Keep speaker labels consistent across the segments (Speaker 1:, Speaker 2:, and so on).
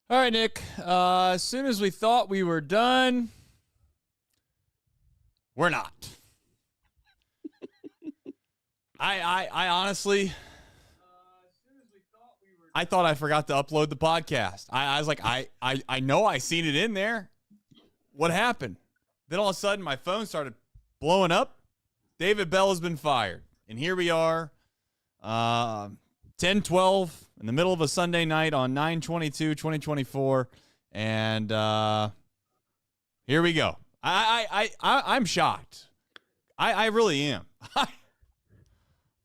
Speaker 1: All right, Nick. As soon as we thought we were done, we're not. I honestly, I thought I forgot to upload the podcast. I was like, I know I seen it in there. What happened? Then all of a sudden, my phone started blowing up. David Bell has been fired, and here we are, 10-12 in the middle of a Sunday night on 9/22/2024, and here we go. I'm shocked. I really am.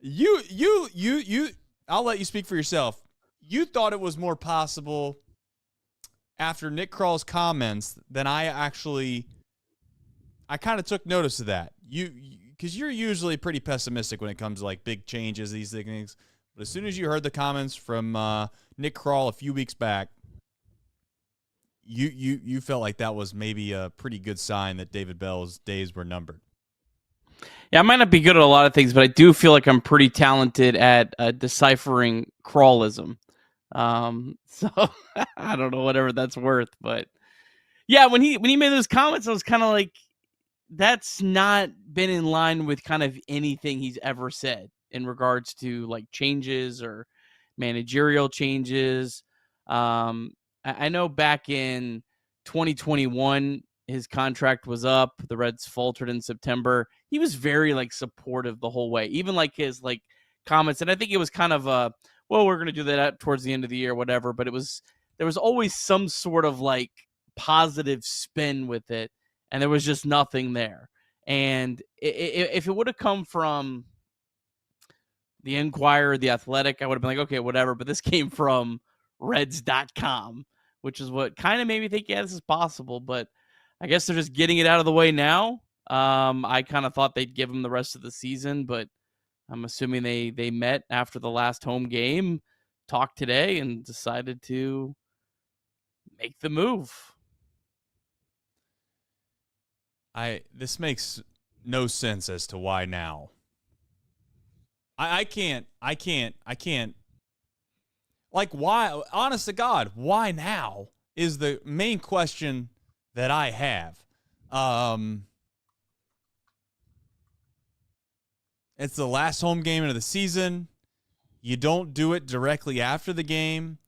Speaker 1: You. I'll let you speak for yourself. You thought it was more possible after Nick Krall's comments than I kind of took notice of that. Because you're usually pretty pessimistic when it comes to like big changes, these things. But as soon as you heard the comments from Nick Krall a few weeks back, you felt like that was maybe a pretty good sign that David Bell's days were numbered.
Speaker 2: Yeah, I might not be good at a lot of things, but I do feel like I'm pretty talented at deciphering Krallism. So I don't know whatever that's worth, but yeah, when he made those comments, I was kind of like, that's not been in line with kind of anything he's ever said in regards to like changes or managerial changes. I know back in 2021, his contract was up. The Reds faltered in September. He was very like supportive the whole way, even like his like comments. And I think it was kind of well, we're going to do that towards the end of the year, whatever. But there was always some sort of like positive spin with it. And there was just nothing there. And if it would have come from the Enquirer, the Athletic, I would have been like, okay, whatever. But this came from Reds.com, which is what kind of made me think, yeah, this is possible. But I guess they're just getting it out of the way now. I kind of thought they'd give him the rest of the season, but I'm assuming they met after the last home game, talked today, and decided to make the move.
Speaker 1: This makes no sense as to why now. I can't. Like, why? Honest to God, why now is the main question that I have. It's the last home game of the season. You don't do it directly after the game.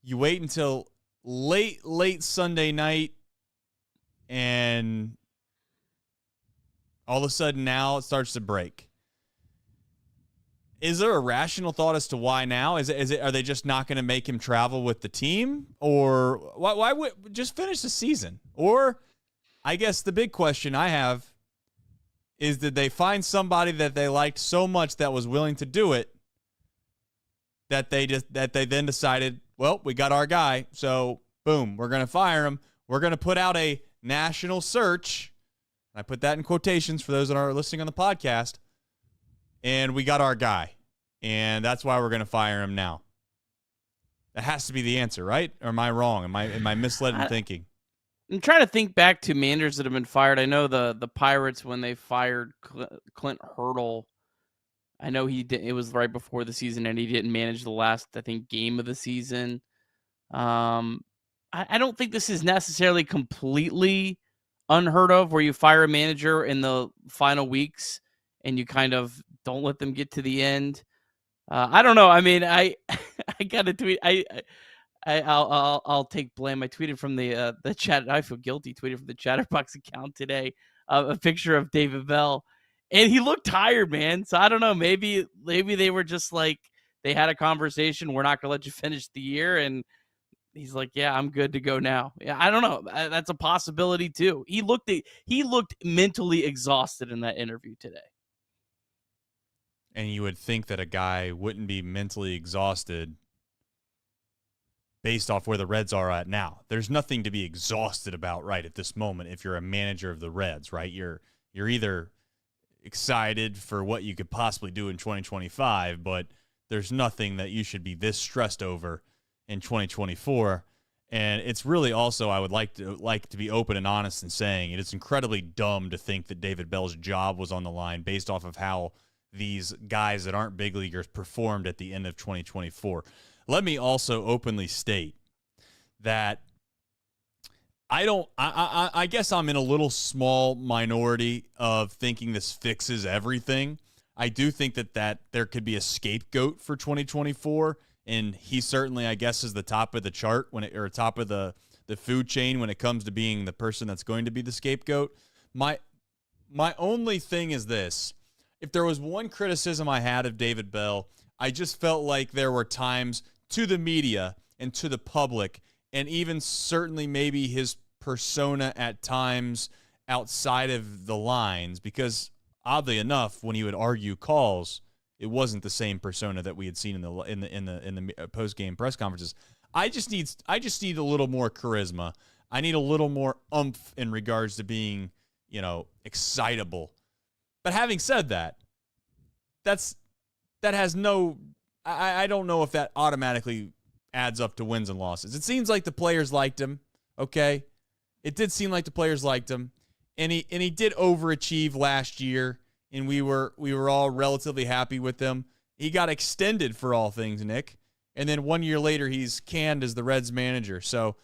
Speaker 1: You wait until late Sunday night, and all of a sudden now it starts to break. Is there a rational thought as to why now? Is it? Are they just not going to make him travel with the team, or why would just finish the season? Or I guess the big question I have is, did they find somebody that they liked so much that was willing to do it that they then decided, well, we got our guy, so boom, we're going to fire him. We're going to put out a national search. I put that in quotations for those that are listening on the podcast. And we got our guy. And that's why we're going to fire him now. That has to be the answer, right? Or am I wrong? Am I misled in thinking?
Speaker 2: I'm trying to think back to managers that have been fired. I know the Pirates, when they fired Clint Hurdle, I know it was right before the season, and he didn't manage the last, I think, game of the season. I don't think this is necessarily completely unheard of, where you fire a manager in the final weeks and you kind of don't let them get to the end. I don't know. I mean, I got a tweet. I'll take blame. I tweeted from the chat. I feel guilty. Tweeted from the Chatterbox account today, a picture of David Bell, and he looked tired, man. So I don't know. Maybe they were just like, they had a conversation. We're not gonna let you finish the year, and he's like, yeah, I'm good to go now. Yeah, I don't know. That's a possibility too. He looked mentally exhausted in that interview today.
Speaker 1: And you would think that a guy wouldn't be mentally exhausted based off where the Reds are at now. There's nothing to be exhausted about right at this moment if you're a manager of the Reds, right? You're either excited for what you could possibly do in 2025, but there's nothing that you should be this stressed over in 2024. And it's really also, I would like to be open and honest in saying it is incredibly dumb to think that David Bell's job was on the line based off of how these guys that aren't big leaguers performed at the end of 2024. Let me also openly state that I guess I'm in a little small minority of thinking this fixes everything. I do think that there could be a scapegoat for 2024, and he certainly, I guess, is the top of the chart or top of the food chain when it comes to being the person that's going to be the scapegoat. My only thing is this. If there was one criticism I had of David Bell, I just felt like there were times to the media and to the public, and even certainly maybe his persona at times outside of the lines, because oddly enough, when he would argue calls, it wasn't the same persona that we had seen in the post-game press conferences. I just need a little more charisma. I need a little more oomph in regards to being, excitable. But having said that, that has no. I don't know if that automatically adds up to wins and losses. It seems like the players liked him. Okay, it did seem like the players liked him, and he did overachieve last year, and we were all relatively happy with him. He got extended for all things, Nick, and then 1 year later he's canned as the Reds manager. So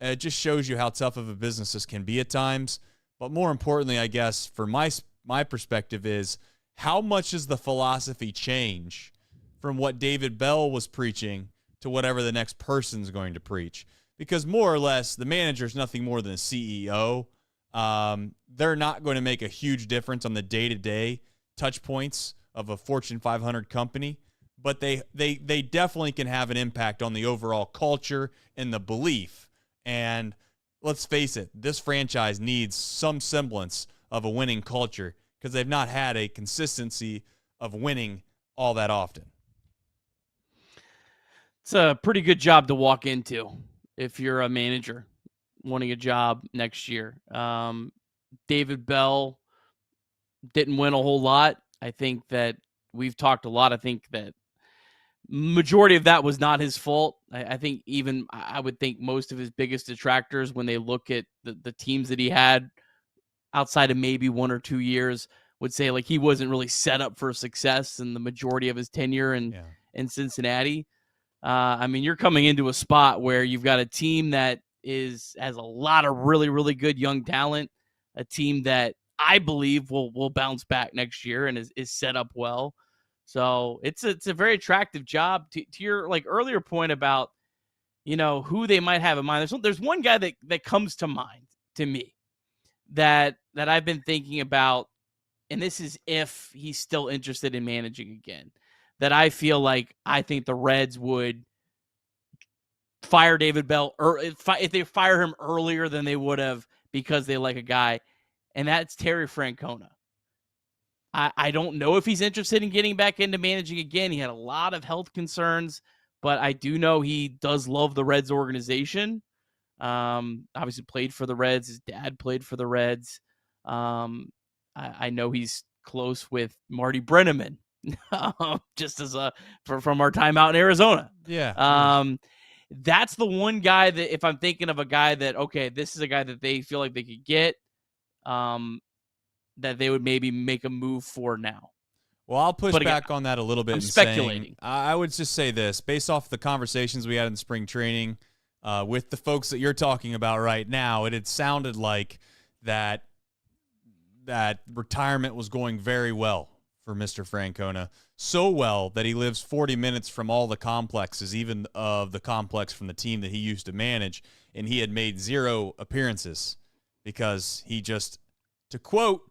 Speaker 1: it just shows you how tough of a business this can be at times. But more importantly, I guess for my perspective is, how much does the philosophy change from what David Bell was preaching to whatever the next person's going to preach? Because more or less, the manager is nothing more than a CEO. They're not going to make a huge difference on the day-to-day touch points of a Fortune 500 company, but they definitely can have an impact on the overall culture and the belief. And let's face it, this franchise needs some semblance of a winning culture because they've not had a consistency of winning all that often.
Speaker 2: It's a pretty good job to walk into if you're a manager wanting a job next year. David Bell didn't win a whole lot. I think that we've talked a lot. I think that majority of that was not his fault. I think even I would think most of his biggest detractors, when they look at the teams that he had outside of maybe 1 or 2 years, would say like he wasn't really set up for success in the majority of his tenure in Cincinnati. I mean, you're coming into a spot where you've got a team that has a lot of really, really good young talent, a team that I believe will bounce back next year and is set up well. So it's a very attractive job. To your like earlier point about, who they might have in mind. There's one guy that comes to mind to me that I've been thinking about, and this is if he's still interested in managing again, that I feel like I think the Reds would fire David Bell, or if they fire him earlier than they would have because they like a guy, and that's Terry Francona. I don't know if he's interested in getting back into managing again. He had a lot of health concerns, but I do know he does love the Reds organization. Obviously played for the Reds. His dad played for the Reds. I know he's close with Marty Brennaman, just as from our time out in Arizona.
Speaker 1: Yeah.
Speaker 2: That's the one guy that, if I'm thinking of a guy that, okay, this is a guy that they feel like they could get, that they would maybe make a move for now.
Speaker 1: Well, I'll push back on that a little bit.
Speaker 2: I'm speculating.
Speaker 1: I would just say this, based off the conversations we had in spring training with the folks that you're talking about right now, it had sounded like that retirement was going very well for Mr. Francona. So well that he lives 40 minutes from all the complexes, even of the complex from the team that he used to manage, and he had made 0 appearances because he just, to quote,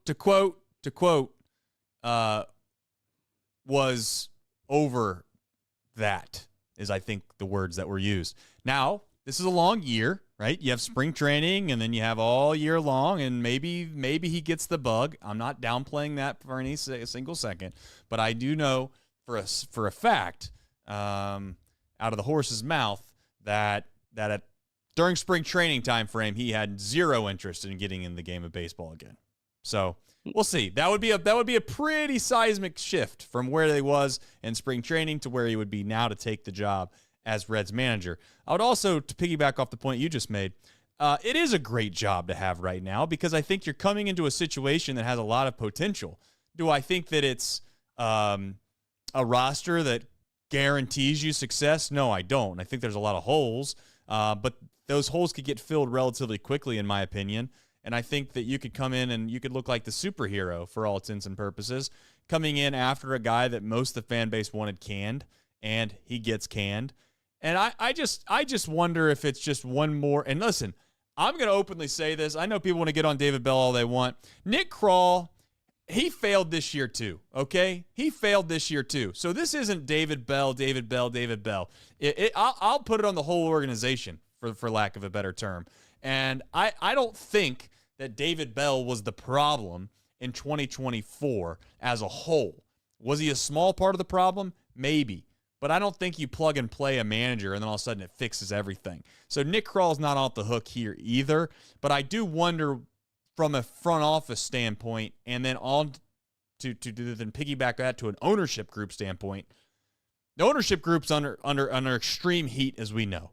Speaker 1: was over that, is I think the words that were used. Now, this is a long year, right? You have spring training, and then you have all year long, and maybe he gets the bug. I'm not downplaying that for any single second, but I do know for a fact, out of the horse's mouth, that during spring training time frame, he had 0 interest in getting in the game of baseball again. So we'll see. That would be a pretty seismic shift from where he was in spring training to where he would be now to take the job as Reds manager. I would also, to piggyback off the point you just made, it is a great job to have right now because I think you're coming into a situation that has a lot of potential. Do I think that it's a roster that guarantees you success? No, I don't. I think there's a lot of holes, but those holes could get filled relatively quickly, in my opinion. And I think that you could come in and you could look like the superhero for all intents and purposes, coming in after a guy that most of the fan base wanted canned, and he gets canned. And I just wonder if it's just one more. And listen, I'm going to openly say this. I know people want to get on David Bell all they want. Nick Krall, he failed this year too, okay? He failed this year too. So this isn't David Bell. I'll put it on the whole organization, for lack of a better term. And I don't think that David Bell was the problem in 2024 as a whole. Was he a small part of the problem? Maybe. But I don't think you plug and play a manager and then all of a sudden it fixes everything. So Nick Krall's not off the hook here either. But I do wonder from a front office standpoint, and then on to then piggyback that to an ownership group standpoint. The ownership group's under extreme heat, as we know.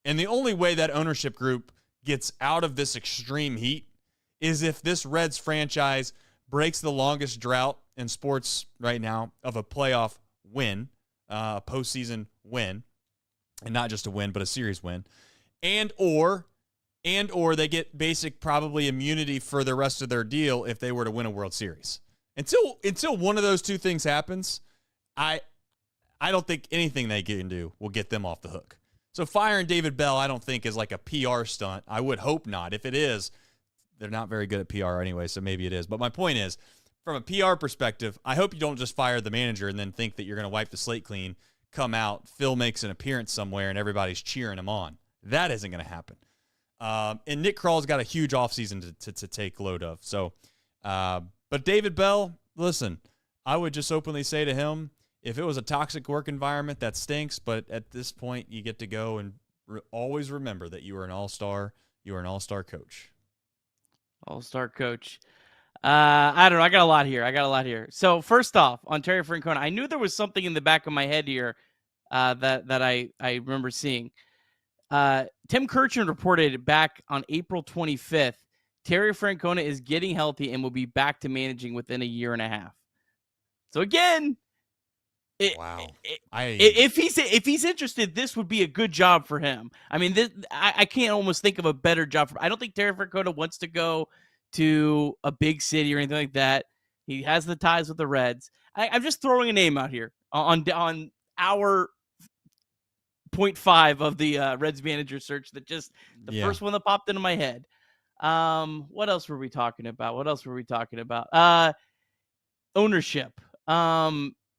Speaker 1: And the only way that ownership group gets out of this extreme heat is if this Reds franchise breaks the longest drought in sports right now of a playoff win, a postseason win, and not just a win, but a series win, and or they get basic probably immunity for the rest of their deal if they were to win a World Series. Until one of those two things happens, I don't think anything they can do will get them off the hook. So firing David Bell, I don't think is like a PR stunt. I would hope not. If it is, they're not very good at PR anyway, so maybe it is. But my point is, from a PR perspective, I hope you don't just fire the manager and then think that you're going to wipe the slate clean, come out, Phil makes an appearance somewhere, and everybody's cheering him on. That isn't going to happen. And Nick Krall's got a huge offseason to take load of. So, but David Bell, listen, I would just openly say to him, if it was a toxic work environment, that stinks. But at this point, you get to go and always remember that you are an all-star. You are an all-star coach.
Speaker 2: All-star coach. I don't know. I got a lot here. So first off, on Terry Francona, I knew there was something in the back of my head here that I remember seeing. Tim Kirchin reported back on April 25th, Terry Francona is getting healthy and will be back to managing within a year and a half. So again,
Speaker 1: wow.
Speaker 2: If he's interested, this would be a good job for him. I mean, I can't almost think of a better job for him. I don't think Terry Francona wants to go to a big city or anything like that. He has the ties with the Reds. I'm just throwing a name out here on our 0.5 of the Reds manager search that just first one that popped into my head. What else were we talking about? Ownership.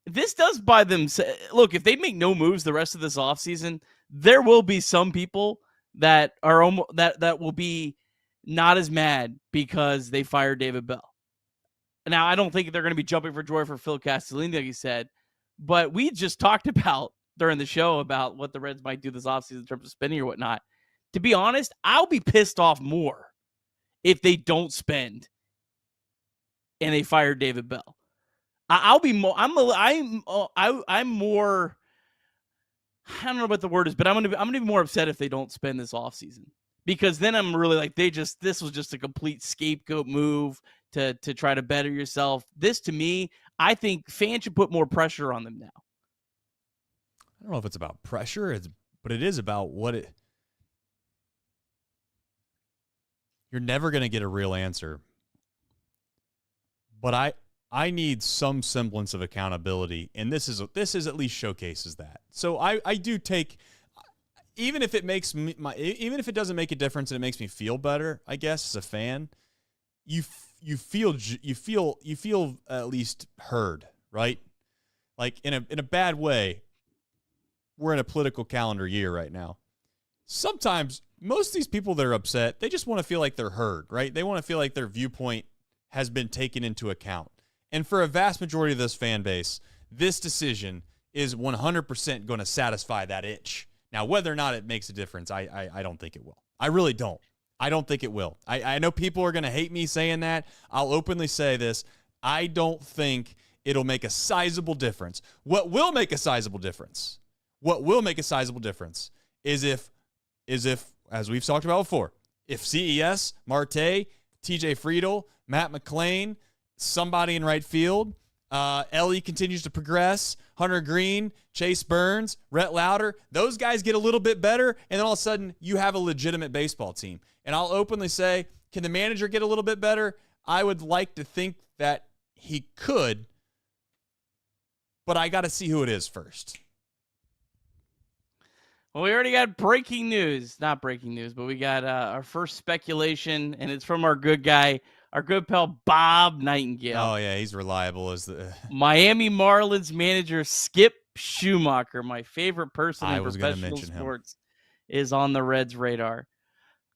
Speaker 2: This does buy them. Look, if they make no moves the rest of this offseason, there will be some people that are that will be not as mad because they fired David Bell. Now, I don't think they're going to be jumping for joy for Phil Castellini, like you said, but we just talked about during the show about what the Reds might do this offseason in terms of spending or whatnot. To be honest, I'll be pissed off more if they don't spend and they fire David Bell. I'll be more. I'm more. I don't know what the word is, but I'm gonna be more upset if they don't spend this offseason, because then I'm really like this was just a complete scapegoat move to try to better yourself. This, to me, I think fans should put more pressure on them now.
Speaker 1: I don't know if it's about pressure, but it is about what it. You're never going to get a real answer. But I need some semblance of accountability, and this is at least showcases that. So I do take, even if it makes me even if it doesn't make a difference and it makes me feel better, I guess as a fan, you feel at least heard, right? Like in a bad way. We're in a political calendar year right now. Sometimes most of these people that are upset, they just want to feel like they're heard, right? They want to feel like their viewpoint has been taken into account. And for a vast majority of this fan base, this decision is 100% going to satisfy that itch. Now, whether or not it makes a difference, I don't think it will. I really don't. I don't think it will. I know people are going to hate me saying that. I'll openly say this. I don't think it'll make a sizable difference. What will make a sizable difference is if, as we've talked about before, if CES, Marte, TJ Friedel, Matt McClain, somebody in right field, Ellie continues to progress. Hunter Green, Chase Burns, Rhett Lauder, those guys get a little bit better, and then all of a sudden you have a legitimate baseball team. And I'll openly say, can the manager get a little bit better? I would like to think that he could, but I got to see who it is first.
Speaker 2: Well, we already got breaking news. Not breaking news, but we got our first speculation, and it's from our good guy, our good pal, Bob Nightingale.
Speaker 1: Oh, yeah, he's reliable as the
Speaker 2: Miami Marlins manager Skip Schumacher, my favorite person in professional sports, is on the Reds' radar.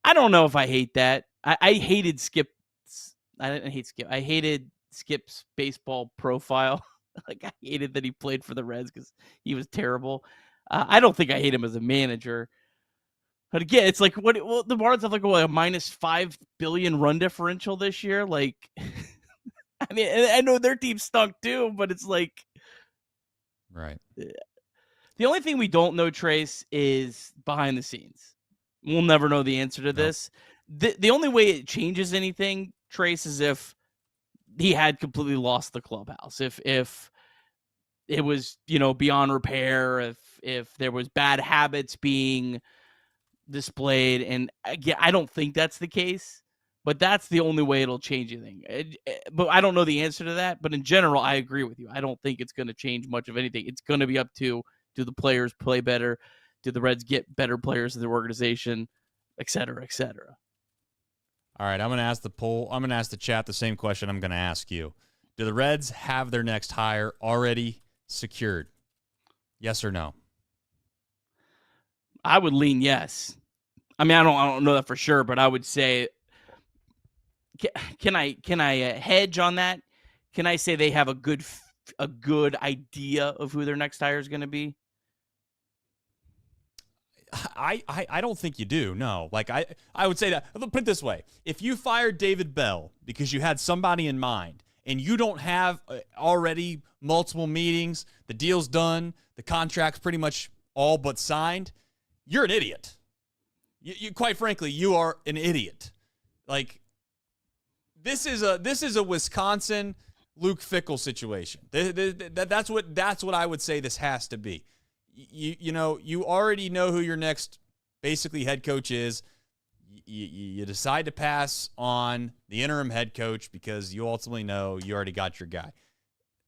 Speaker 2: I don't know if I hate that. I hated Skip. I didn't hate Skip. I hated Skip's baseball profile. Like, I hated that he played for the Reds because he was terrible. I don't think I hate him as a manager. But again, it's like the Marlins have like a minus $5 billion run differential this year. Like, I mean, I know their team stunk too, but it's like,
Speaker 1: right.
Speaker 2: The only thing we don't know, Trace, is behind the scenes. We'll never know the answer to this. The only way it changes anything, Trace, is if he had completely lost the clubhouse. If it was, beyond repair, if there was bad habits being displayed, and again, I don't think that's the case, but that's the only way it'll change anything. But I don't know the answer to that. But in general, I agree with you. I don't think it's going to change much of anything. It's going to be up to, do the players play better? Do the Reds get better players in their organization, et cetera, et cetera?
Speaker 1: All right, I'm going to ask the chat the same question I'm going to ask you. Do the Reds have their next hire already secured? Yes or no?
Speaker 2: I would lean yes. I mean, I don't know that for sure, but I would say, can I hedge on that? Can I say they have a good idea of who their next hire is going to be?
Speaker 1: I don't think you do. No. Like, I would say that. Put it this way. If you fired David Bell because you had somebody in mind and you don't have already multiple meetings, the deal's done, the contract's pretty much all but signed, you're an idiot. You quite frankly, you are an idiot. Like, this is a Wisconsin Luke Fickell situation. That's what I would say this has to be. You already know who your next basically head coach is. You decide to pass on the interim head coach because you ultimately know you already got your guy.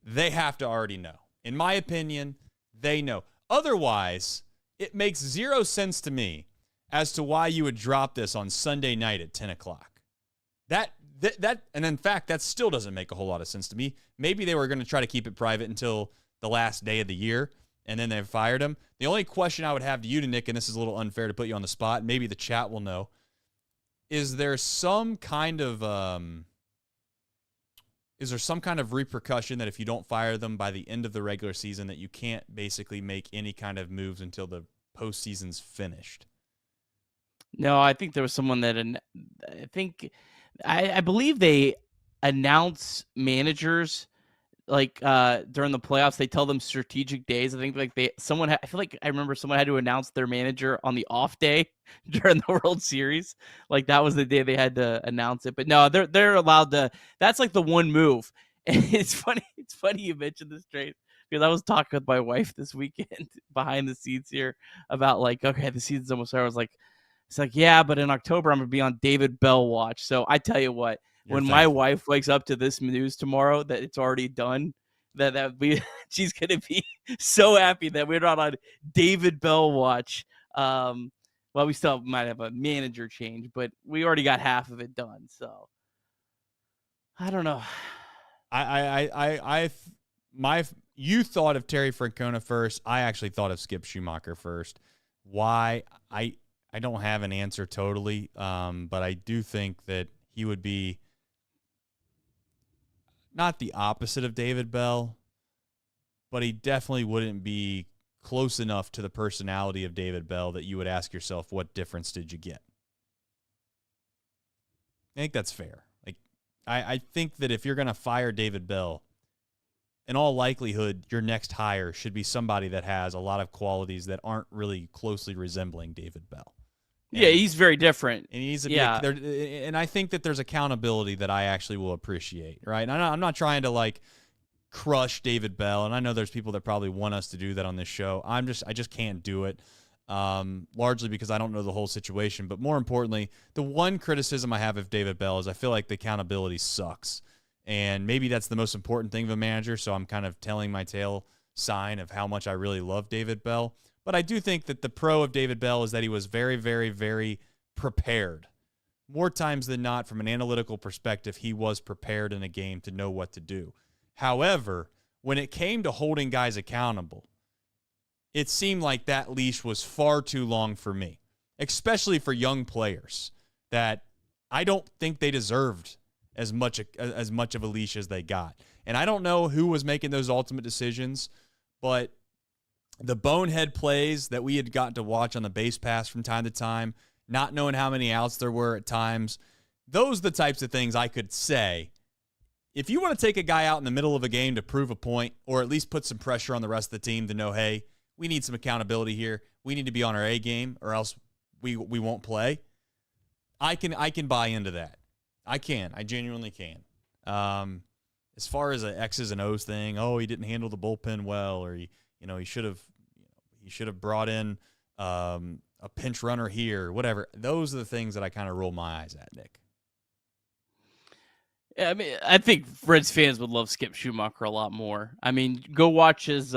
Speaker 1: They have to already know. In my opinion, they know. Otherwise, it makes zero sense to me as to why you would drop this on Sunday night at 10 o'clock. That and in fact, that still doesn't make a whole lot of sense to me. Maybe they were going to try to keep it private until the last day of the year, and then they fired him. The only question I would have to you, Nick, and this is a little unfair to put you on the spot, maybe the chat will know, is there some kind of repercussion that if you don't fire them by the end of the regular season that you can't basically make any kind of moves until the postseason's finished?
Speaker 2: No, I think there was someone that I believe they announce managers like during the playoffs. They tell them strategic days. I think I feel like I remember someone had to announce their manager on the off day during the World Series. Like that was the day they had to announce it. But no, they're allowed to. That's like the one move. And it's funny you mentioned this, Trace, because I was talking with my wife this weekend behind the scenes here about like, okay, the season's almost over. I was like, it's like, yeah, but in October I'm gonna be on David Bell watch. So I tell you what, when my wife wakes up to this news tomorrow that it's already done, she's gonna be so happy that we're not on David Bell watch. Well, we still might have a manager change, but we already got half of it done. So I don't know.
Speaker 1: You thought of Terry Francona first. I actually thought of Skip Schumacher first. Why? I don't have an answer totally, but I do think that he would be not the opposite of David Bell, but he definitely wouldn't be close enough to the personality of David Bell that you would ask yourself, what difference did you get? I think that's fair. Like, I think that if you're going to fire David Bell, in all likelihood, your next hire should be somebody that has a lot of qualities that aren't really closely resembling David Bell.
Speaker 2: And, yeah, he's very different.
Speaker 1: And and I think that there's accountability that I actually will appreciate, right? And I'm not trying to, like, crush David Bell, and I know there's people that probably want us to do that on this show. I just can't do it, largely because I don't know the whole situation. But more importantly, the one criticism I have of David Bell is I feel like the accountability sucks. And maybe that's the most important thing of a manager, so I'm kind of telling my tale sign of how much I really love David Bell. But I do think that the pro of David Bell is that he was very, very, very prepared. More times than not, from an analytical perspective, he was prepared in a game to know what to do. However, when it came to holding guys accountable, it seemed like that leash was far too long for me, especially for young players that I don't think they deserved as much of a leash as they got. And I don't know who was making those ultimate decisions, but the bonehead plays that we had gotten to watch on the base pass from time to time, not knowing how many outs there were at times, those are the types of things I could say. If you want to take a guy out in the middle of a game to prove a point, or at least put some pressure on the rest of the team to know, hey, we need some accountability here. We need to be on our A game, or else we won't play. I can buy into that. I genuinely can. As far as a X's and O's thing, he didn't handle the bullpen well, or he should have brought in a pinch runner here, whatever. Those are the things that I kind of roll my eyes at, Nick.
Speaker 2: Yeah, I mean, I think Reds fans would love Skip Schumacher a lot more. I mean, go watch his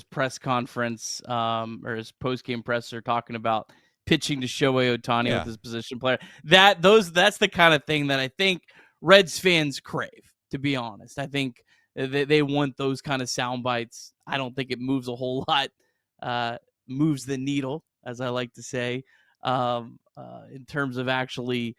Speaker 2: press conference or his post-game presser talking about pitching to Shohei Ohtani with his position player. That's the kind of thing that I think Reds fans crave, to be honest. I think they want those kind of sound bites. I don't think it moves a whole lot, moves the needle, as I like to say, in terms of actually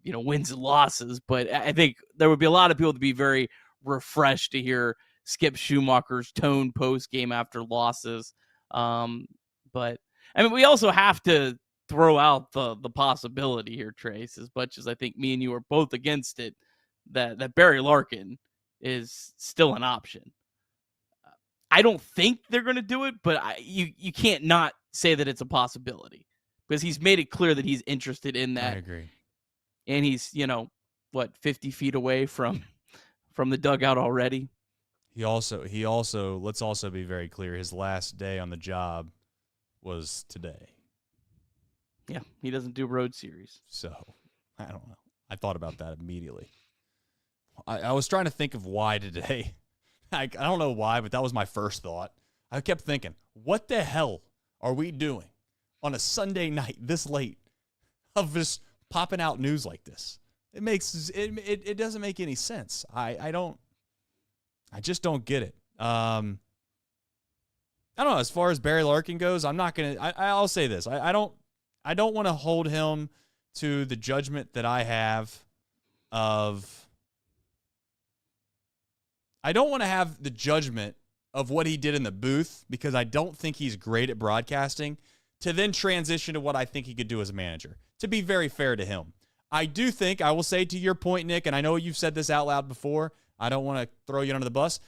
Speaker 2: wins and losses. But I think there would be a lot of people to be very refreshed to hear Skip Schumacher's tone post game after losses. But I mean, we also have to throw out the possibility here, Trace, as much as I think me and you are both against it, that Barry Larkin is still an option. I don't think they're going to do it, but you can't not say that it's a possibility, because he's made it clear that he's interested in that.
Speaker 1: I agree.
Speaker 2: And he's, 50 feet away from the dugout already.
Speaker 1: He also, let's also be very clear, his last day on the job was today.
Speaker 2: Yeah, he doesn't do road series.
Speaker 1: So, I don't know. I thought about that immediately. I was trying to think of why today. I don't know why, but that was my first thought. I kept thinking, what the hell are we doing on a Sunday night this late of just popping out news like this? It doesn't make any sense. I just don't get it. I don't know. As far as Barry Larkin goes, I'm not gonna. I'll say this. I don't want to hold him to the judgment that I have of. I don't want to have the judgment of what he did in the booth, because I don't think he's great at broadcasting, to then transition to what I think he could do as a manager. To be very fair to him, I do think, I will say to your point, Nick, and I know you've said this out loud before, I don't want to throw you under the bus.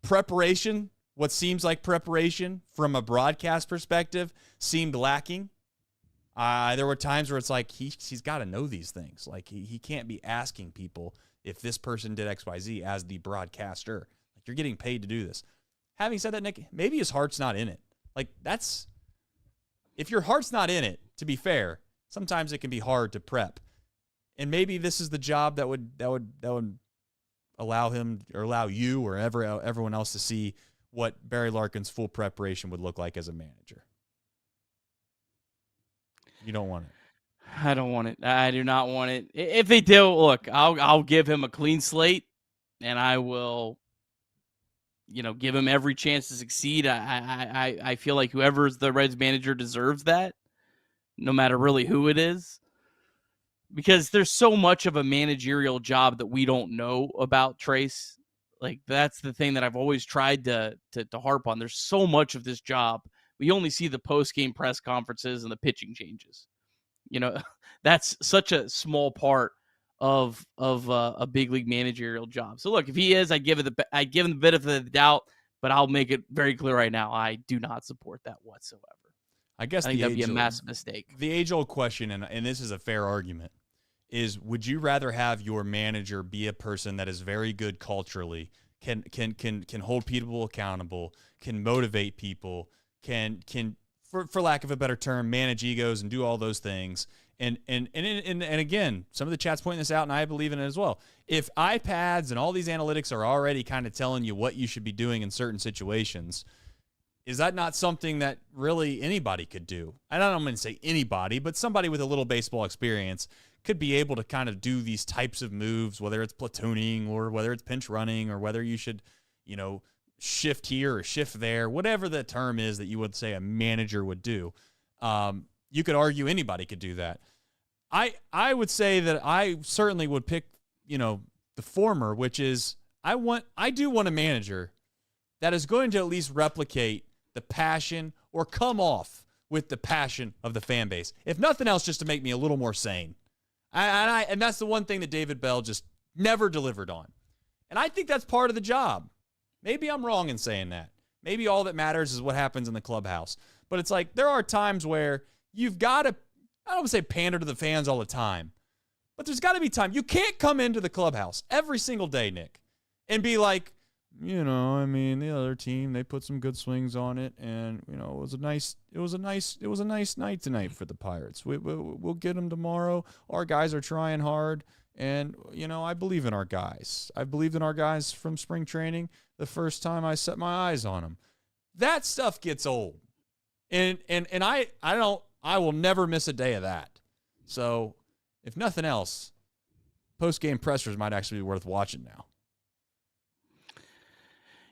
Speaker 1: Preparation, what seems like preparation from a broadcast perspective, seemed lacking. There were times where it's like he's got to know these things. Like he can't be asking people if this person did XYZ as the broadcaster. Like, you're getting paid to do this. Having said that, Nick, maybe his heart's not in it. Like, if your heart's not in it, to be fair, sometimes it can be hard to prep. And maybe this is the job that would allow him, or allow you or everyone else to see what Barry Larkin's full preparation would look like as a manager. You don't want it.
Speaker 2: I don't want it. I do not want it. If they do, look, I'll give him a clean slate, and I will, give him every chance to succeed. I feel like whoever's the Reds manager deserves that, no matter really who it is, because there's so much of a managerial job that we don't know about, Trace. Like, that's the thing that I've always tried to harp on. There's so much of this job. We only see the post-game press conferences and the pitching changes. That's such a small part of a big league managerial job. So look, if he is, I give him the benefit of the doubt, but I'll make it very clear right now, I do not support that whatsoever. I think that'd be a massive mistake.
Speaker 1: The age-old question, and this is a fair argument, is would you rather have your manager be a person that is very good culturally, can hold people accountable, can motivate people, can for lack of a better term, manage egos and do all those things. And again, some of the chat's pointing this out, and I believe in it as well. If iPads and all these analytics are already kind of telling you what you should be doing in certain situations, is that not something that really anybody could do? I don't want to say anybody, but somebody with a little baseball experience could be able to kind of do these types of moves, whether it's platooning or whether it's pinch running or whether you should, shift here or shift there, whatever the term is that you would say a manager would do. You could argue anybody could do that. I would say that I certainly would pick, the former, which is I do want a manager that is going to at least replicate the passion or come off with the passion of the fan base. If nothing else, just to make me a little more sane. And that's the one thing that David Bell just never delivered on. And I think that's part of the job. Maybe I'm wrong in saying that. Maybe all that matters is what happens in the clubhouse. But it's like there are times where you've got to, I don't want to say pander to the fans all the time, but there's got to be time. You can't come into the clubhouse every single day, Nick, and be like, the other team, they put some good swings on it, and it was a nice night tonight for the Pirates. We'll get them tomorrow. Our guys are trying hard, and I believe in our guys. I believed in our guys from spring training the first time I set my eyes on them. That stuff gets old, and I will never miss a day of that. So, if nothing else, post-game pressers might actually be worth watching now.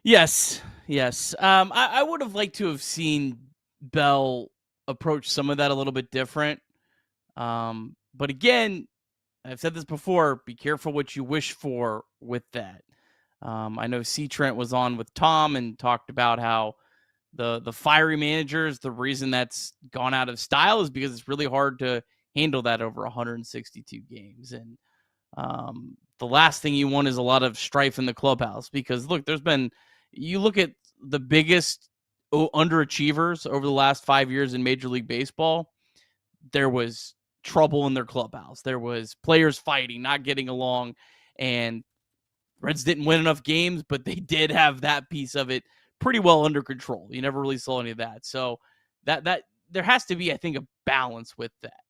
Speaker 2: Yes. I would have liked to have seen Bell approach some of that a little bit different. But again, I've said this before, be careful what you wish for with that. I know C. Trent was on with Tom and talked about how the fiery managers, the reason that's gone out of style is because it's really hard to handle that over 162 games. And the last thing you want is a lot of strife in the clubhouse because, look, you look at the biggest underachievers over the last 5 years in Major League Baseball, there was trouble in their clubhouse. There was players fighting, not getting along, and Reds didn't win enough games, but they did have that piece of it pretty well under control. You never really saw any of that. So that there has to be, I think, a balance with that.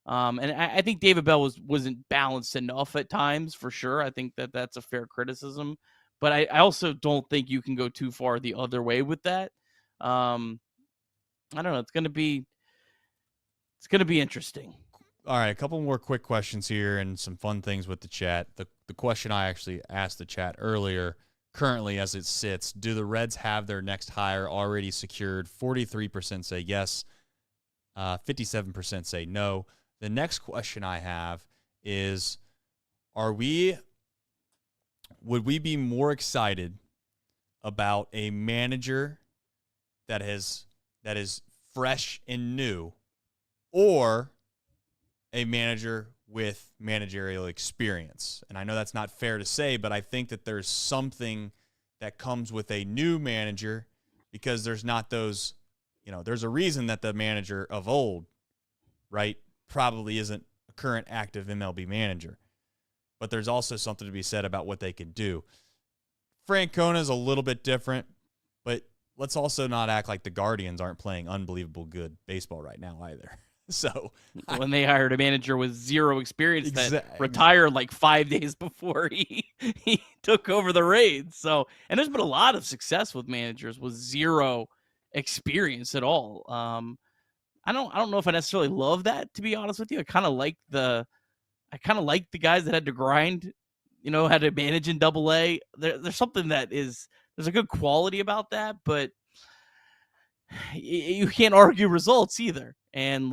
Speaker 2: And I think David Bell wasn't balanced enough at times, for sure. I think that's a fair criticism. But I also don't think you can go too far the other way with that. I don't know. It's going to be interesting.
Speaker 1: All right, a couple more quick questions here and some fun things with the chat. The question I actually asked the chat earlier, currently as it sits, do the Reds have their next hire already secured? 43% say yes, 57% say no. The next question I have is, would we be more excited about a manager that is fresh and new, or a manager with managerial experience? And I know that's not fair to say, but I think that there's something that comes with a new manager because there's not those, there's a reason that the manager of old, right, probably isn't a current active MLB manager. But there's also something to be said about what they can do. Francona is a little bit different, but let's also not act like the Guardians aren't playing unbelievable good baseball right now either. So
Speaker 2: when they hired a manager with zero experience that retired like 5 days before he took over the Reds. So, and there's been a lot of success with managers with zero experience at all. I don't know if I necessarily love that, to be honest with you. I kind of like the guys that had to grind, had to manage in Double-A. There's something there's a good quality about that, but you can't argue results either. And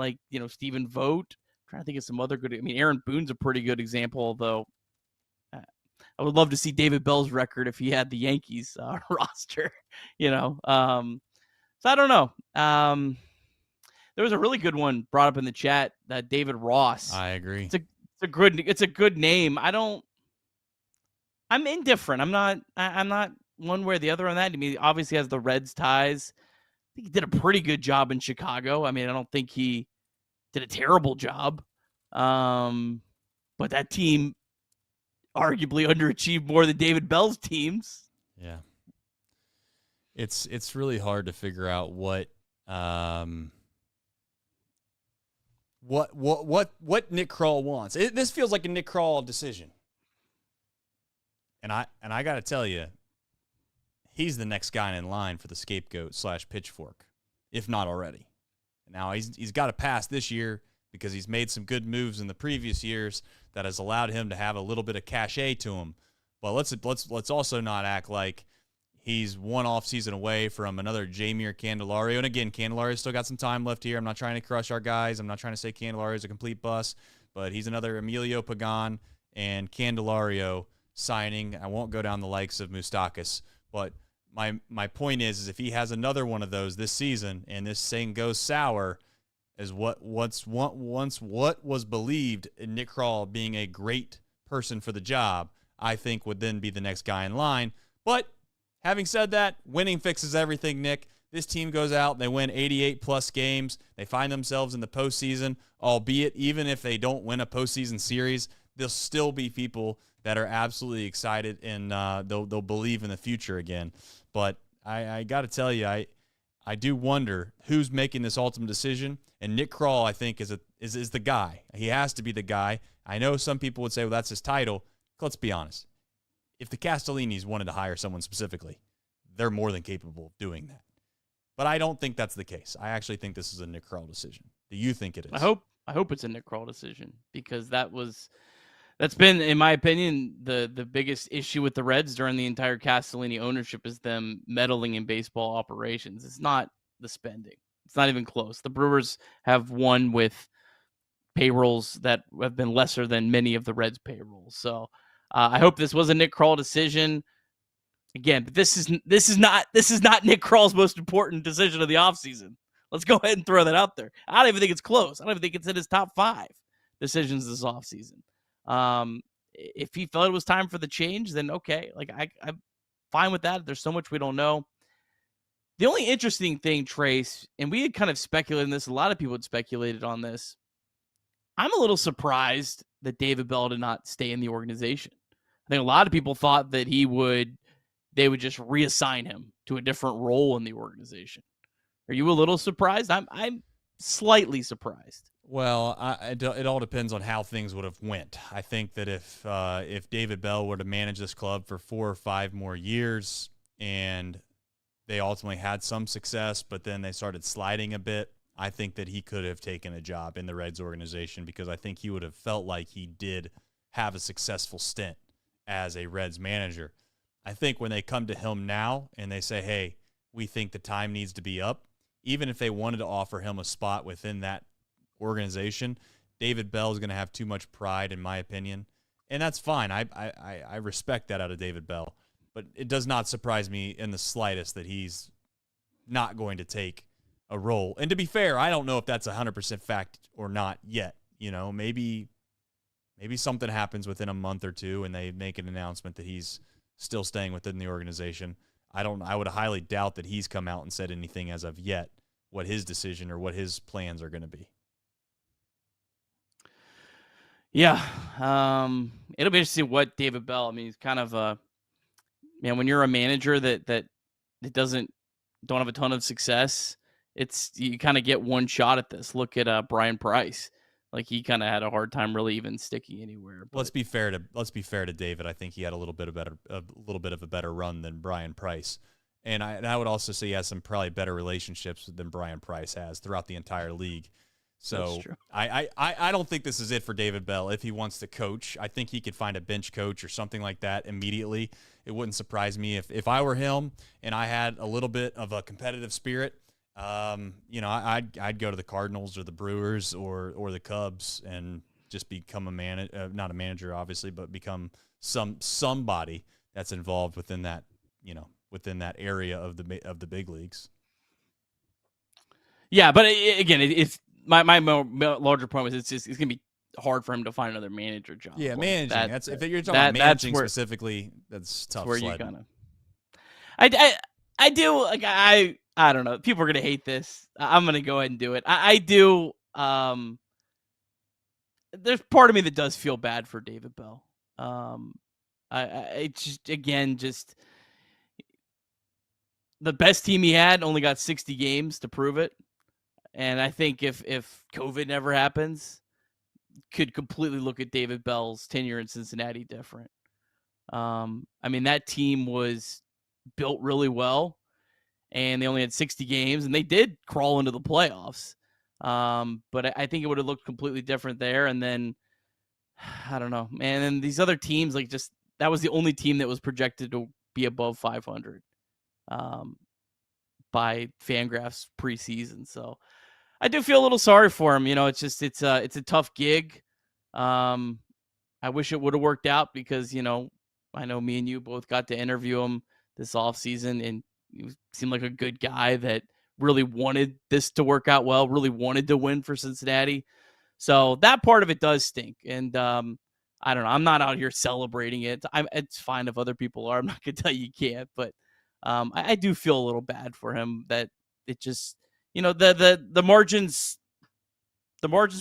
Speaker 2: Stephen Vogt, I'm trying to think of some other good. Aaron Boone's a pretty good example, although I would love to see David Bell's record if he had the Yankees roster. So I don't know. There was a really good one brought up in the chat, David Ross.
Speaker 1: I agree.
Speaker 2: It's a good name. I'm indifferent. I'm not one way or the other on that. He obviously has the Reds ties. I think he did a pretty good job in Chicago. I don't think he did a terrible job. But that team arguably underachieved more than David Bell's teams.
Speaker 1: Yeah. It's really hard to figure out what Nick Kroll wants. This feels like a Nick Kroll decision. And I got to tell you, he's the next guy in line for the scapegoat / pitchfork, if not already. Now he's got to pass this year because he's made some good moves in the previous years that has allowed him to have a little bit of cachet to him. But let's also not act like he's one off season away from another Jamier Candelario. And again, Candelario's still got some time left here. I'm not trying to crush our guys. I'm not trying to say Candelario's a complete bust, but he's another Emilio Pagan and Candelario signing. I won't go down the likes of Moustakas, but my point is if he has another one of those this season and this thing goes sour, as what was believed in Nick Kroll being a great person for the job, I think would then be the next guy in line. But having said that, winning fixes everything, Nick. This team goes out, they win 88-plus games. They find themselves in the postseason, albeit even if they don't win a postseason series, there'll still be people that are absolutely excited and they'll believe in the future again. But I got to tell you, I do wonder who's making this ultimate decision. And Nick Kroll, I think, is the guy. He has to be the guy. I know some people would say, well, that's his title. Let's be honest. If the Castellinis wanted to hire someone specifically, they're more than capable of doing that. But I don't think that's the case. I actually think this is a Nick Kroll decision. Do you think it is?
Speaker 2: I hope it's a Nick Kroll decision because that's been, in my opinion, the biggest issue with the Reds during the entire Castellini ownership is them meddling in baseball operations. It's not the spending. It's not even close. The Brewers have won with payrolls that have been lesser than many of the Reds' payrolls. So I hope this was a Nick Kroll decision. Again, but this is not Nick Kroll's most important decision of the offseason. Let's go ahead and throw that out there. I don't even think it's close. I don't even think it's in his top 5 decisions this offseason. If he felt it was time for the change, then okay. Like I'm fine with that. There's so much we don't know. The only interesting thing, Trace, and we had kind of speculated on this, a lot of people had speculated on this. I'm a little surprised that David Bell did not stay in the organization. I think a lot of people thought that they would just reassign him to a different role in the organization. Are you a little surprised? I'm slightly surprised.
Speaker 1: Well, it all depends on how things would have went. I think that if David Bell were to manage this club for 4 or 5 more years and they ultimately had some success, but then they started sliding a bit, I think that he could have taken a job in the Reds organization because I think he would have felt like he did have a successful stint as a Reds manager. I think when they come to him now and they say, hey, we think the time needs to be up, even if they wanted to offer him a spot within that organization, David Bell is going to have too much pride, in my opinion. And that's fine. I respect that out of David Bell. But it does not surprise me in the slightest that he's not going to take a role. And to be fair, I don't know if that's 100% fact or not yet. You know, maybe something happens within a month or two and they make an announcement that he's still staying within the organization. I would highly doubt that he's come out and said anything as of yet what his decision or what his plans are going to be.
Speaker 2: Yeah. It'll be interesting what David Bell, I mean, he's kind of when you're a manager that don't have a ton of success, you kind of get one shot at this. Look at Brian Price. Like he kind of had a hard time really even sticking anywhere. But
Speaker 1: let's be fair to David. I think he had a little bit of a better run than Brian Price, and I would also say he has some probably better relationships than Brian Price has throughout the entire league. So I don't think this is it for David Bell if he wants to coach. I think he could find a bench coach or something like that immediately. It wouldn't surprise me if I were him and I had a little bit of a competitive spirit. I'd go to the Cardinals or the Brewers or the Cubs and just become not a manager, obviously, but become somebody that's involved within that area of the big leagues.
Speaker 2: Yeah, but again, it's my larger point was it's gonna be hard for him to find another manager job.
Speaker 1: Yeah, managing. If you're talking about managing specifically, that's tough.
Speaker 2: Where you kind of. I do like I don't know. People are gonna hate this. I'm gonna go ahead and do it. I do. There's part of me that does feel bad for David Bell. I just the best team he had only got 60 games to prove it. And I think if COVID never happens, could completely look at David Bell's tenure in Cincinnati different. I mean, that team was built really well, and they only had 60 games, and they did crawl into the playoffs. But I think it would have looked completely different there. And then, I don't know, man. And these other teams, like, just that was the only team that was projected to be above 500 by Fangraphs preseason. So I do feel a little sorry for him. It's a tough gig. I wish it would have worked out because, I know me and you both got to interview him this offseason, and he seemed like a good guy that really wanted this to work out well, really wanted to win for Cincinnati. So that part of it does stink. And I don't know. I'm not out here celebrating it. It's fine if other people are. I'm not going to tell you can't. But I do feel a little bad for him that it just, the margins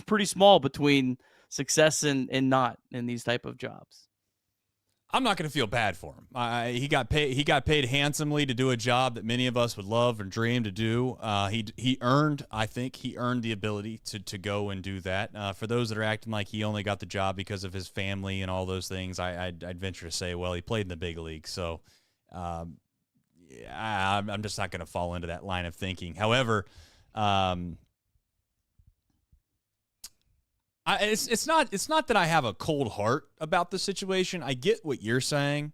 Speaker 2: pretty small between success and not in these type of jobs.
Speaker 1: I'm not going to feel bad for him. He got paid handsomely to do a job that many of us would love and dream to do. He earned the ability to go and do that. For those that are acting like he only got the job because of his family and all those things, I'd venture to say, well, he played in the big league. So I'm just not going to fall into that line of thinking. However, it's not that I have a cold heart about the situation. I get what you're saying,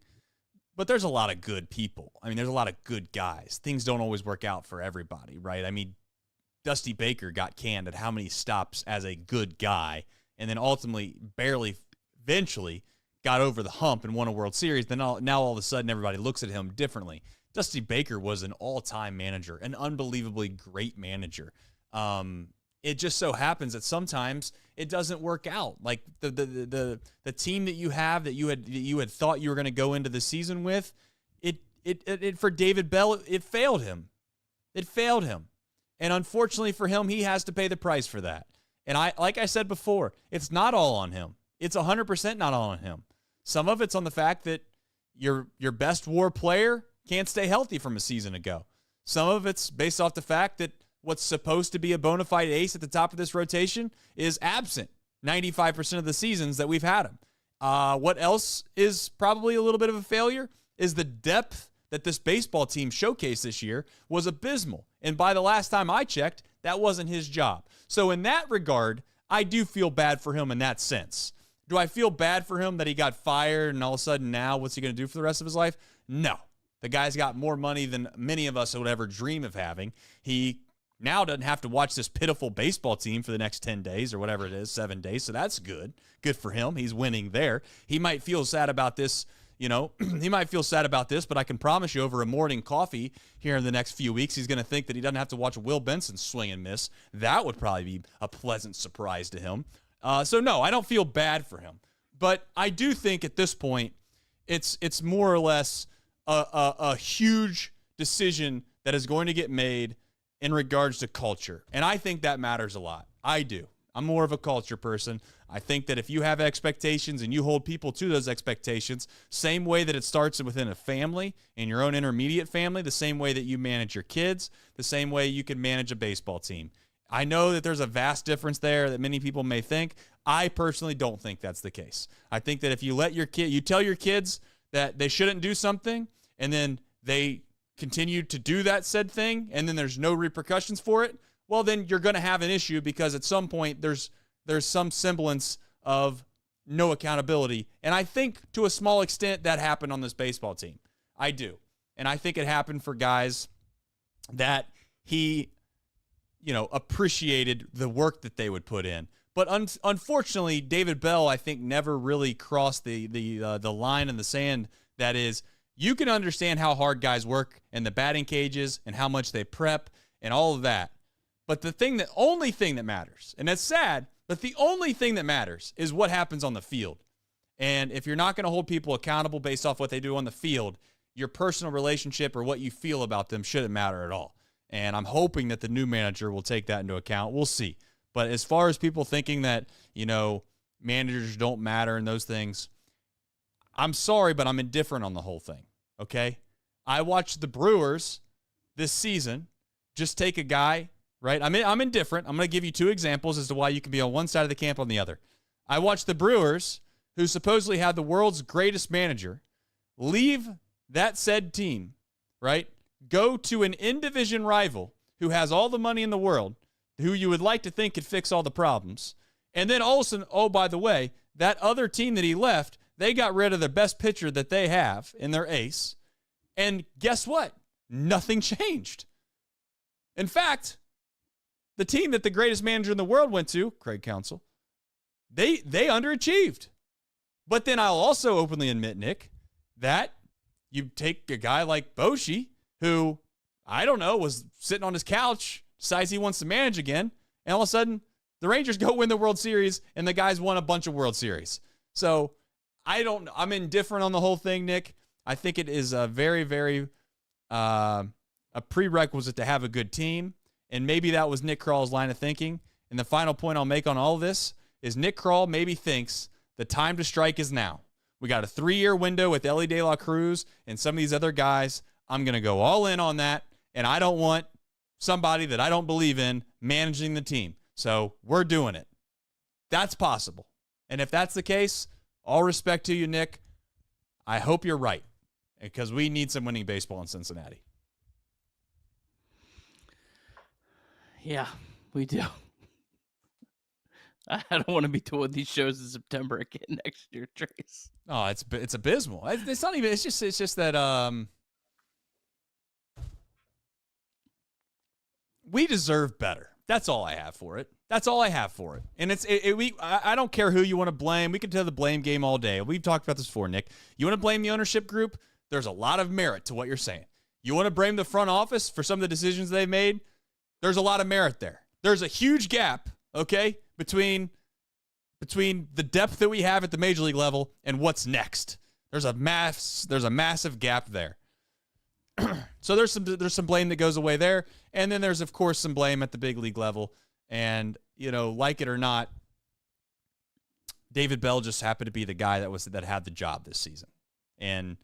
Speaker 1: but there's a lot of good people. I mean, there's a lot of good guys. Things don't always work out for everybody, right? I mean, Dusty Baker got canned at how many stops as a good guy, and then ultimately eventually got over the hump and won a World Series. Then now all of a sudden everybody looks at him differently. Dusty Baker was an all-time manager, an unbelievably great manager. It just so happens that sometimes it doesn't work out. Like the team that you have that you had thought you were going to go into the season with, it for David Bell, it failed him. It failed him. And unfortunately for him, he has to pay the price for that. And like I said before, it's not all on him. It's 100% not all on him. Some of it's on the fact that your best WAR player can't stay healthy from a season ago. Some of it's based off the fact that what's supposed to be a bona fide ace at the top of this rotation is absent 95% of the seasons that we've had him. What else is probably a little bit of a failure is the depth that this baseball team showcased this year was abysmal. And by the last time I checked, that wasn't his job. So in that regard, I do feel bad for him in that sense. Do I feel bad for him that he got fired and all of a sudden now what's he going to do for the rest of his life? No. The guy's got more money than many of us would ever dream of having. He now doesn't have to watch this pitiful baseball team for the next 10 days or whatever it is, 7 days. So that's good. Good for him. He's winning there. He might feel sad about this, but I can promise you over a morning coffee here in the next few weeks, he's going to think that he doesn't have to watch Will Benson swing and miss. That would probably be a pleasant surprise to him. So no, I don't feel bad for him. But I do think at this point, it's more or less a huge decision that is going to get made in regards to culture. And I think that matters a lot. I do. I'm more of a culture person. I think that if you have expectations and you hold people to those expectations, same way that it starts within a family, in your own intermediate family, the same way that you manage your kids, the same way you can manage a baseball team. I know that there's a vast difference there that many people may think. I personally don't think that's the case. I think that if you you tell your kids that they shouldn't do something, and then they continue to do that said thing, and then there's no repercussions for it, well, then you're going to have an issue because at some point there's some semblance of no accountability. And I think to a small extent that happened on this baseball team. I do. And I think it happened for guys that he, appreciated the work that they would put in. But unfortunately, David Bell, I think, never really crossed the line in the sand that is, you can understand how hard guys work in the batting cages and how much they prep and all of that. But the only thing that matters, and it's sad, but the only thing that matters is what happens on the field. And if you're not going to hold people accountable based off what they do on the field, your personal relationship or what you feel about them shouldn't matter at all. And I'm hoping that the new manager will take that into account. We'll see. But as far as people thinking that, managers don't matter and those things, I'm sorry, but I'm indifferent on the whole thing. Okay? I watched the Brewers this season, just take a guy, right? I'm indifferent. I'm going to give you 2 examples as to why you can be on one side of the camp on the other. I watched the Brewers, who supposedly had the world's greatest manager, leave that said team, right? Go to an in-division rival who has all the money in the world, who you would like to think could fix all the problems. And then all of a sudden, oh, by the way, that other team that he left, they got rid of the best pitcher that they have in their ace. And guess what? Nothing changed. In fact, the team that the greatest manager in the world went to, Craig Counsell, they underachieved. But then I'll also openly admit, Nick, that you take a guy like Boshi, who, I don't know, was sitting on his couch, decides he wants to manage again, and all of a sudden, the Rangers go win the World Series, and the guys won a bunch of World Series. So I'm indifferent on the whole thing, Nick. I think it is a very, very a prerequisite to have a good team, and maybe that was Nick Krall's line of thinking. And the final point I'll make on all of this is Nick Krall maybe thinks the time to strike is now. We got a 3-year window with Ellie De La Cruz and some of these other guys. I'm going to go all in on that, and I don't want somebody that I don't believe in managing the team. So we're doing it. That's possible. And if that's the case, all respect to you, Nick. I hope you're right, because we need some winning baseball in Cincinnati.
Speaker 2: Yeah, we do. I don't want to be doing these shows in September again next year, Trace.
Speaker 1: Oh, it's abysmal. It's not even. It's just that we deserve better. That's all I have for it. And I don't care who you want to blame. We can tell the blame game all day. We've talked about this before, Nick. You want to blame the ownership group? There's a lot of merit to what you're saying. You want to blame the front office for some of the decisions they've made? There's a lot of merit there. There's a huge gap, okay, between the depth that we have at the major league level and what's next. There's a massive gap there. So there's some blame that goes away there, and then there's of course some blame at the big league level. And like it or not, David Bell just happened to be the guy that had the job this season. And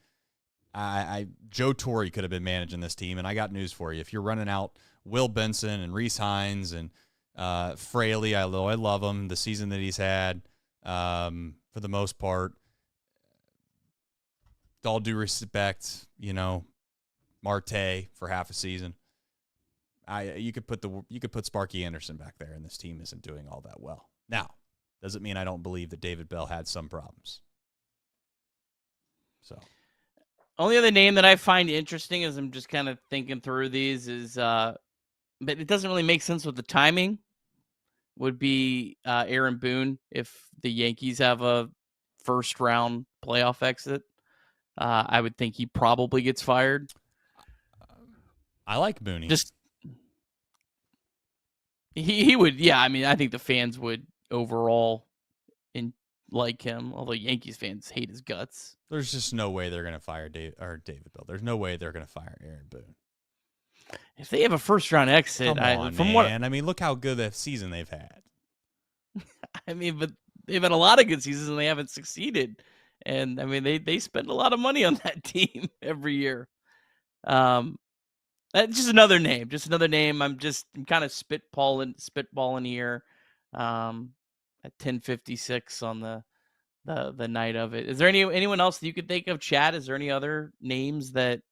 Speaker 1: Joe Torre could have been managing this team. And I got news for you: if you're running out Will Benson and Rhys Hines and Fraley, although I love him, the season that he's had, for the most part, with all due respect, Marte for half a season. You could put Sparky Anderson back there, and this team isn't doing all that well. Now, doesn't mean I don't believe that David Bell had some problems. So,
Speaker 2: only other name that I find interesting as I'm just kind of thinking through these is, but it doesn't really make sense with the timing, would be Aaron Boone if the Yankees have a first-round playoff exit. I would think he probably gets fired.
Speaker 1: I like Booney.
Speaker 2: He would, yeah. I mean, I think the fans would overall like him, although Yankees fans hate his guts.
Speaker 1: There's just no way they're going to fire David Bell. There's no way they're going to fire Aaron Boone.
Speaker 2: If they have a first-round exit,
Speaker 1: man. I mean, look how good that season they've had.
Speaker 2: I mean, but they've had a lot of good seasons and they haven't succeeded. And I mean, they spend a lot of money on that team every year. Just another name. I'm kind of spitballing here. At 10:56 on the night of it. Is there anyone else that you could think of, Chad? Is there any other names that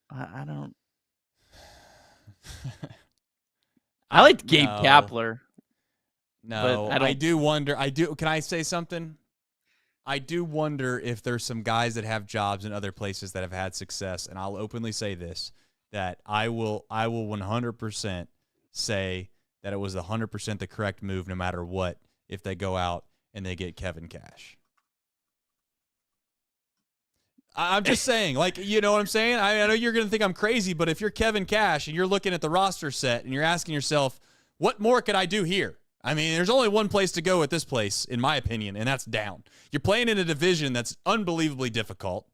Speaker 2: I don't? I liked Gabe Kapler.
Speaker 1: No, I do wonder. Can I say something? I do wonder if there's some guys that have jobs in other places that have had success, and I'll openly say this, that I will 100% say that it was 100% the correct move no matter what if they go out and they get Kevin Cash. I'm just saying, you know what I'm saying? I know you're going to think I'm crazy, but if you're Kevin Cash and you're looking at the roster set and you're asking yourself, what more could I do here? I mean, there's only one place to go at this place, in my opinion, and that's down. You're playing in a division that's unbelievably difficult.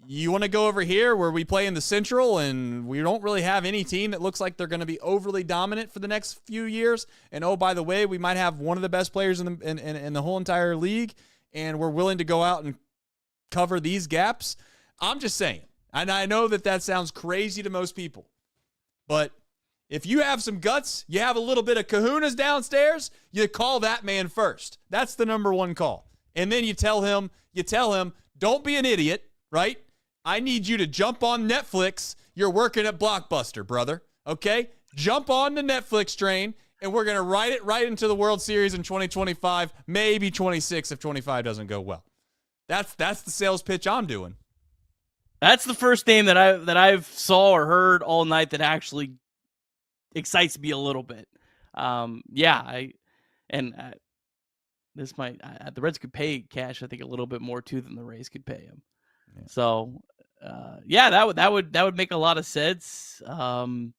Speaker 1: You want to go over here where we play in the Central and we don't really have any team that looks like they're going to be overly dominant for the next few years. And, oh, by the way, we might have one of the best players in the whole entire league, and we're willing to go out and cover these gaps. I'm just saying. And I know that sounds crazy to most people. But if you have some guts, you have a little bit of kahunas downstairs, you call that man first. That's the number one call. And then you tell him, don't be an idiot, right? I need you to jump on Netflix. You're working at Blockbuster, brother. Okay? Jump on the Netflix train, and we're going to ride it right into the World Series in 2025, maybe 26 if 25 doesn't go well. That's the sales pitch I'm doing.
Speaker 2: That's the first name that I've saw or heard all night that actually excites me a little bit. The Reds could pay Cash, I think, a little bit more too than the Rays could pay him. Yeah. So, that would make a lot of sense. That's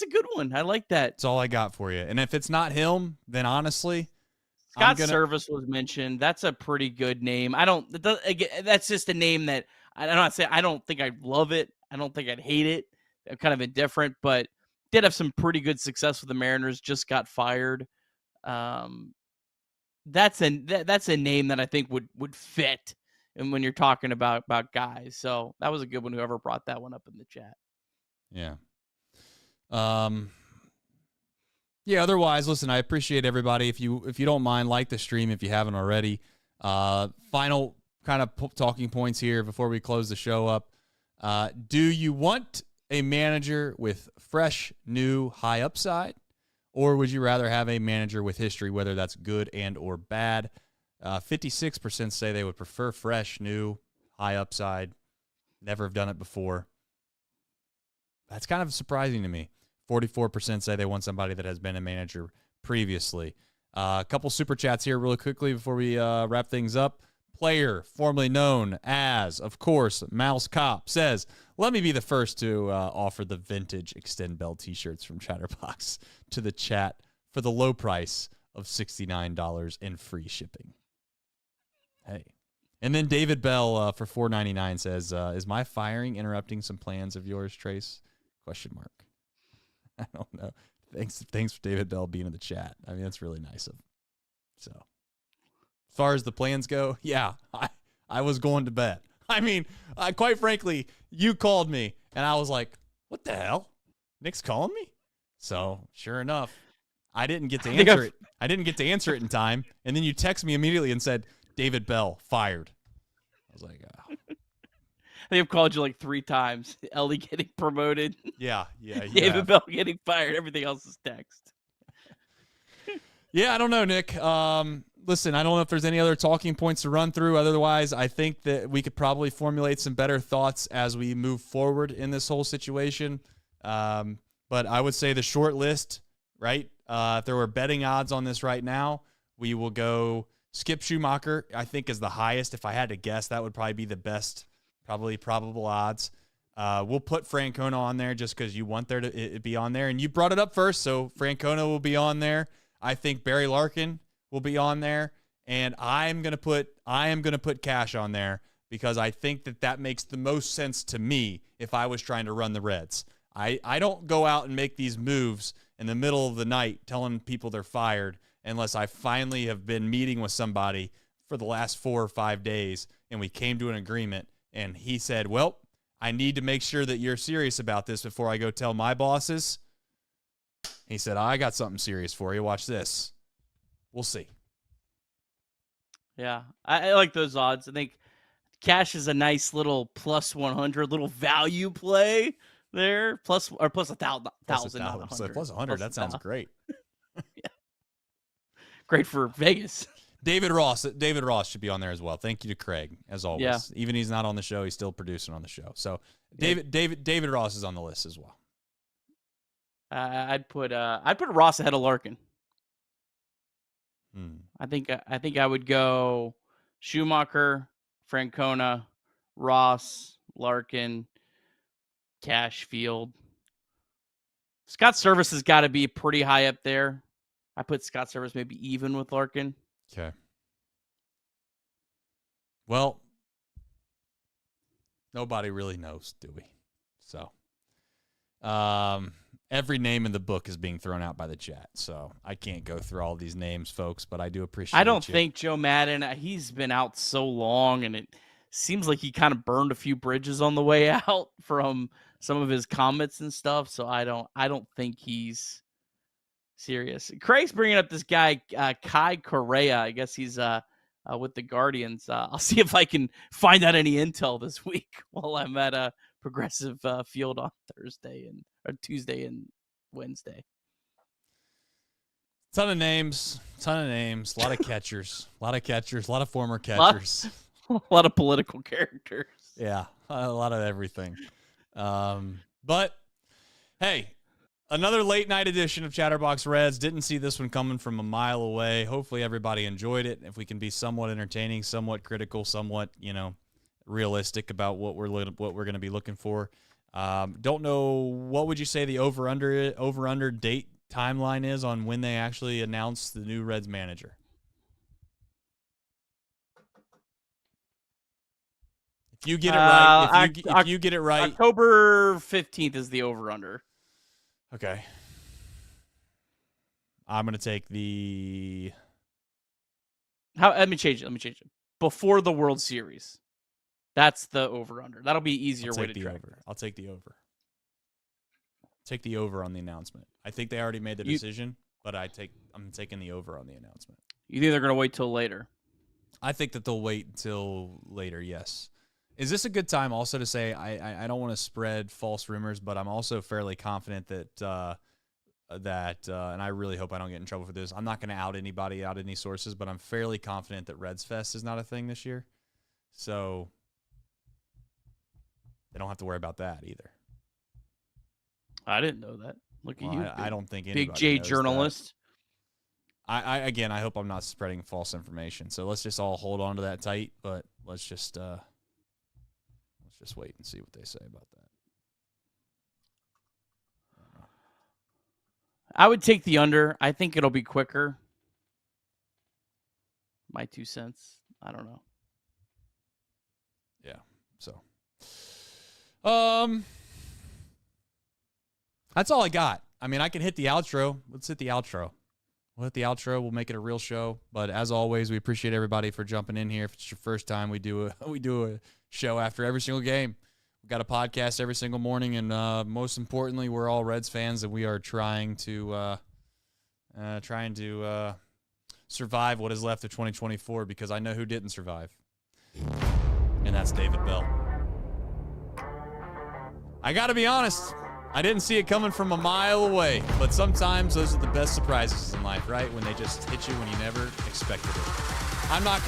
Speaker 2: a good one. I like that.
Speaker 1: That's all I got for you. And if it's not him, then honestly,
Speaker 2: Scott Service was mentioned. That's a pretty good name. That's just a name that I'm not saying I don't think I'd love it. I don't think I'd hate it. I'm kind of indifferent, but did have some pretty good success with the Mariners. Just got fired. That's a name that I think would fit. And when you're talking about guys, so that was a good one. Whoever brought that one up in the chat.
Speaker 1: Yeah. Otherwise, listen, I appreciate everybody. If you don't mind, like the stream if you haven't already. Final kind of talking points here before we close the show up. Do you want a manager with fresh, new, high upside, or would you rather have a manager with history, whether that's good and or bad? 56% say they would prefer fresh, new, high upside, never have done it before. That's kind of surprising to me. 44% say they want somebody that has been a manager previously. A couple super chats here really quickly before we wrap things up. Player, formerly known as, of course, Mouse Cop, says, let me be the first to offer the vintage Extend Bell t-shirts from Chatterbox to the chat for the low price of $69 and free shipping. Hey. And then David Bell for $4.99 says, is my firing interrupting some plans of yours, Trace? ? I don't know. Thanks for David Bell being in the chat. I mean, that's really nice of him. So, as far as the plans go, yeah, I was going to bed. I mean, quite frankly, you called me, and I was like, what the hell? Nick's calling me? So, sure enough, I didn't get to answer it. I didn't get to answer it in time, and then you text me immediately and said, David Bell, fired. I was like, oh.
Speaker 2: I think I've called you like 3 times. Ellie getting promoted.
Speaker 1: Yeah.
Speaker 2: David Bell getting fired. Everything else is text.
Speaker 1: Yeah, I don't know, Nick. Listen, I don't know if there's any other talking points to run through. Otherwise, I think that we could probably formulate some better thoughts as we move forward in this whole situation. But I would say the short list, right? If there were betting odds on this right now, we will go Skip Schumacher, I think, is the highest. If I had to guess, that would probably be the best, probably probable odds. We'll put Francona on there just because you want there to be on there. And you brought it up first, so Francona will be on there. I think Barry Larkin will be on there. And I am gonna put Cash on there because I think that makes the most sense to me if I was trying to run the Reds. I don't go out and make these moves in the middle of the night telling people they're fired unless I finally have been meeting with somebody for the last 4 or 5 days and we came to an agreement and he said, well, I need to make sure that you're serious about this before I go tell my bosses. He said, I got something serious for you. Watch this. We'll see.
Speaker 2: Yeah, I like those odds. I think Cash is a nice little plus 100, little value play there. Plus 1,000, not 100.
Speaker 1: So plus 100, that sounds great.
Speaker 2: Yeah. Great for Vegas.
Speaker 1: David Ross should be on there as well. Thank you to Craig, as always.
Speaker 2: Yeah.
Speaker 1: Even he's not on the show, he's still producing on the show. So David Ross is on the list as well.
Speaker 2: I'd put Ross ahead of Larkin. I think I would go Schumacher, Francona, Ross, Larkin, Cash, Field. Scott Service has got to be pretty high up there. I put Scott Service maybe even with Larkin.
Speaker 1: Okay. Well, nobody really knows, do we? So, every name in the book is being thrown out by the chat, so I can't go through all these names, folks, but I do appreciate it.
Speaker 2: I don't think Joe Madden, he's been out so long, and it seems like he kind of burned a few bridges on the way out from some of his comments and stuff. So I don't think he's serious. Craig's bringing up this guy, Kai Correa. I guess he's with the Guardians. I'll see if I can find out any intel this week while I'm at a Progressive Field on Tuesday and Wednesday.
Speaker 1: Ton of names, a lot of catchers, a lot of former catchers.
Speaker 2: A lot of political characters.
Speaker 1: Yeah, a lot of everything. But, hey, another late night edition of Chatterbox Reds. Didn't see this one coming from a mile away. Hopefully everybody enjoyed it. If we can be somewhat entertaining, somewhat critical, somewhat, realistic about what we're going to be looking for. Don't know, what would you say the over-under date timeline is on when they actually announce the new Reds manager? If you get it right, if you get it right,
Speaker 2: October 15th is the over-under.
Speaker 1: Okay. I'm going to take the...
Speaker 2: Let me change it. Before the World Series. That's the over-under. That'll be an easier way to track.
Speaker 1: I'll take the over. Take the over on the announcement. I think they already made the decision, but I'm taking the over on the announcement.
Speaker 2: You think they're going to wait till later?
Speaker 1: I think that they'll wait until later, yes. Is this a good time also to say I don't want to spread false rumors, but I'm also fairly confident that and I really hope I don't get in trouble for this. I'm not going to out anybody, out any sources, but I'm fairly confident that Reds Fest is not a thing this year. So they don't have to worry about that either.
Speaker 2: I didn't know that. Look at you.
Speaker 1: I don't think anybody
Speaker 2: Big J
Speaker 1: knows
Speaker 2: journalist.
Speaker 1: that. I hope I'm not spreading false information. So let's just all hold on to that tight, but let's just wait and see what they say about that.
Speaker 2: I would take the under. I think it'll be quicker. My 2 cents. I don't know.
Speaker 1: Yeah. So, that's all I got. I mean, I can hit the outro. Let's hit the outro. We'll hit the outro. We'll make it a real show. But as always, we appreciate everybody for jumping in here. If it's your first time, we do a show after every single game. We've got a podcast every single morning, and most importantly, we're all Reds fans, and we are trying to survive what is left of 2024, because I know who didn't survive, and that's David Bell. I got to be honest, I didn't see it coming from a mile away, but sometimes those are the best surprises in life, right? When they just hit you when you never expected it. I'm not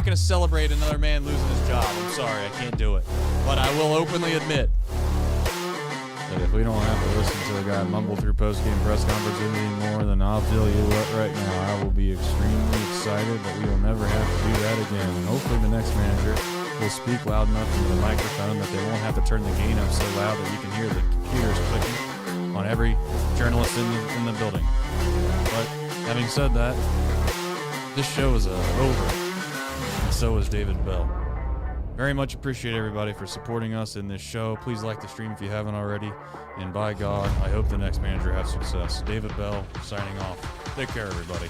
Speaker 1: gonna celebrate another man losing his job. I'm sorry, I can't do it. But I will openly admit that if we don't have to listen to a guy mumble through post-game press conferences anymore, then I'll tell you what, right now, I will be extremely excited that we will never have to do that again. And hopefully the next manager will speak loud enough into the microphone that they won't have to turn the gain up so loud that you can hear the computers clicking on every journalist in the building. But having said that, this show is over, and so is David Bell. Very much appreciate everybody for supporting us in this show. Please like the stream if you haven't already. And by God, I hope the next manager has success. David Bell signing off. Take care, everybody.